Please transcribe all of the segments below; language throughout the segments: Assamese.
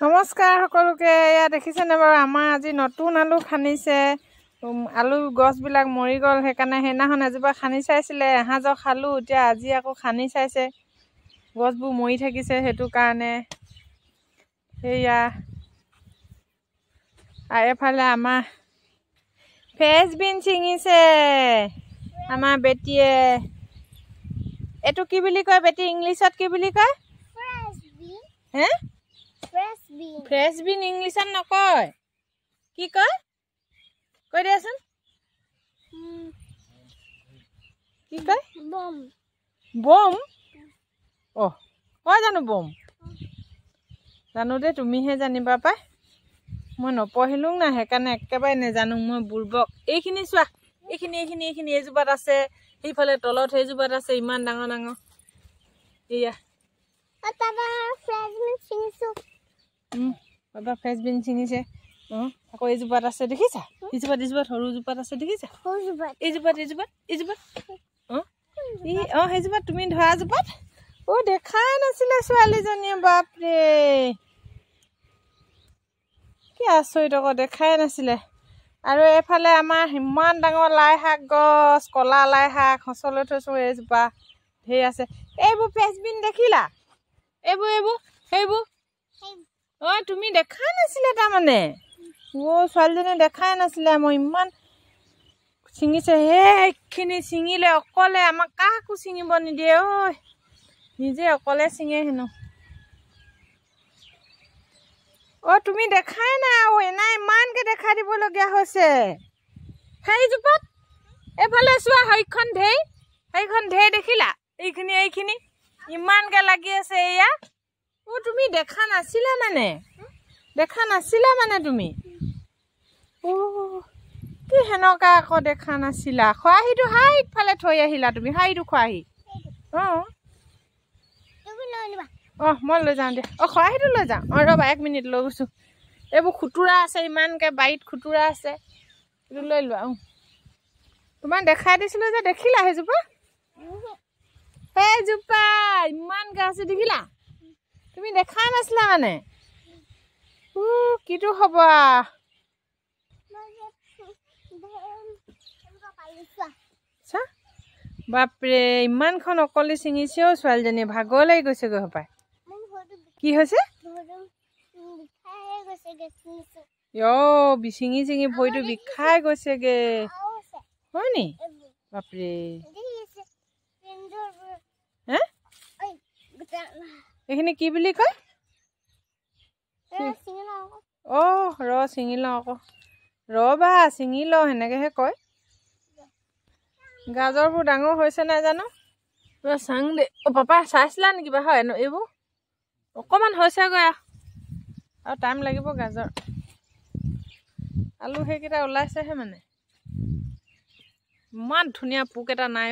নমস্কাৰ সকলোকে। এয়া দেখিছেনে বাৰু আমাৰ আজি নতুন আলু খানিছে। আলু গছবিলাক মৰি গ'ল, সেইকাৰণে সেইদিনাখন এজোপা খানি চাইছিলে, এসাঁজৰ খালোঁ। এতিয়া আজি আকৌ খানি চাইছে, গছবোৰ মৰি থাকিছে, সেইটো কাৰণে। সেয়া এফালে আমাৰ ফ্ৰেঞ্চবিন ছিঙিছে আমাৰ বেটীয়ে। এইটো কি বুলি কয় বেটী, ইংলিছত কি বুলি কয়? হে, ফ্ৰেঞ্চবিন ইংলিছত নকয়, কি কয়? কৈ দিয়াচোন, কি কয়? বম। বম? অ' কয় জানো বম? জানো দে, তুমিহে জানিবা পাই। মই নপঢ়িলোঁ না, সেইকাৰণে একেবাৰে নেজানো। মই বুৰ্বক। এইখিনি চোৱা, এইখিনি এইখিনি এইখিনি এইজোপাত আছে, সেইফালে তলত সেইজোপাত আছে, ইমান ডাঙৰ ডাঙৰ। এয়া বাবা ফ্ৰেঞ্চবিন ছিঙিছে। আকৌ এইজোপাত আছে, দেখিছা? ইজোপাত ইজোপাত সৰুজোপাত আছে, দেখিছা? এইজোপাত এইজোপাত এইজোপাত সেইজোপাত তুমি ধৰা জোপাত। দেখাই নাছিলে ছোৱালীজনীয়ে, বাপৰে কি আচৰিত, আকৌ দেখাই নাছিলে। আৰু এইফালে আমাৰ ইমান ডাঙৰ লাই শাক গছ, কলা লাই শাক সঁচলৈ থৈছোঁ, এইজোপা ধেৰ আছে। এইবোৰ ফ্ৰেঞ্চবিন দেখিলা? এইবোৰ তুমি দেখাই নাছিলে তাৰমানে। ছোৱালীজনীয়ে দেখাই নাছিলে। মই ইমান ছিঙিছে, সেইখিনি ছিঙিলে অকলে, আমাক কাকো ছিঙিব নিদিয়ে। নিজে অকলে ছিঙে হেনো। তুমি দেখাই নাই, আৰু এনাই ইমানকে দেখাই দিবলগীয়া হৈছে। সেইজোপাত এইফালে চোৱা, সেইখন ঢেৰ দেখিলা? এইখিনি এইখিনি ইমানকে লাগি আছে। এয়া তুমি দেখা নাছিলা মানে তুমি কি সেনেকা আকৌ দেখা নাছিলা। খৰাহীটো ইফালে থৈ আহিলা তুমি, হাঁহিটো খৰাহী। মই লৈ যাওঁ দে। খৰাহীটো লৈ যাওঁ। ৰ'বা 1 মিনিট লৈ গৈছোঁ। এইবোৰ খুতুৰা আছে, ইমানকে বাৰীত খুতুৰা আছে, এইটো লৈ লোৱা। তোমাক দেখাই দিছিলোঁ যে, দেখিলা সেইজোপা? সেইজোপা ইমানকে আছে, দেখিলা? তুমি দেখাই নাছিলা মানে। কিটো হ'ব? বাপৰে, ইমানখন অকলে ছিঙিছেও ছোৱালীজনীয়ে, ভাগৰ লাগি গৈছেগৈ হপায়। কি হৈছে? ছিঙি ছিঙি ভৰিটো বিষাই গৈছেগে, হয় নি? বাপৰে, এইখিনি কি বুলি কয়? ছিঙি লওঁ আকৌ। ৰ'বা, ছিঙি লওঁ, সেনেকেহে কয়। গাজৰবোৰ ডাঙৰ হৈছে নাই জানো? চাং দে। পাপা চাইছিলা নেকি বা? হয়, এইবোৰ অকণমান হৈছেগৈ, আৰু টাইম লাগিব। গাজৰ আলু সেইকেইটা ওলাইছেহে মানে। ইমান ধুনীয়া পোক এটা নাই।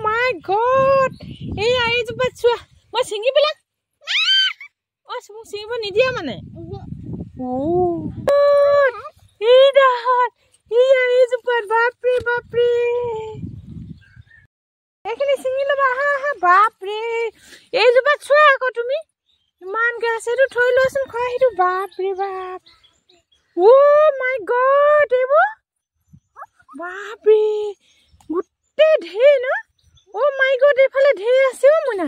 মাই গড, এইজোপাত চোৱা। মই ছিঙি পেলাম। মোক ছিঙিব নিদিয়া মানে। এইজোপাত বাপৰে বাপৰে, এইখিনি ছিঙি ল'বা। বাপৰে, এইজোপাত চোৱা আকৌ তুমি, ইমানকে আছে। এইটো থৈ লোৱাচোন খৰাহীটো। বাপৰে বাপ, মাই গড, এইবোৰ বাপৰে গোটেই ঢেৰ ন? মাই গড, এইফালে ঢেৰ আছে। মইনা,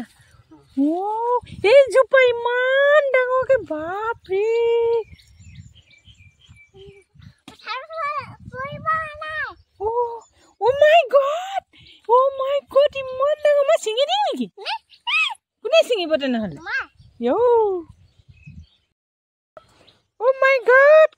এইজোপা ইমান ডাঙৰকে, বাপৰে। মাই গড, ইমান ডাঙৰ। মই ছিঙি দিম নেকি? কোনে ছিঙিব তেনেহ'লে? মাই গড,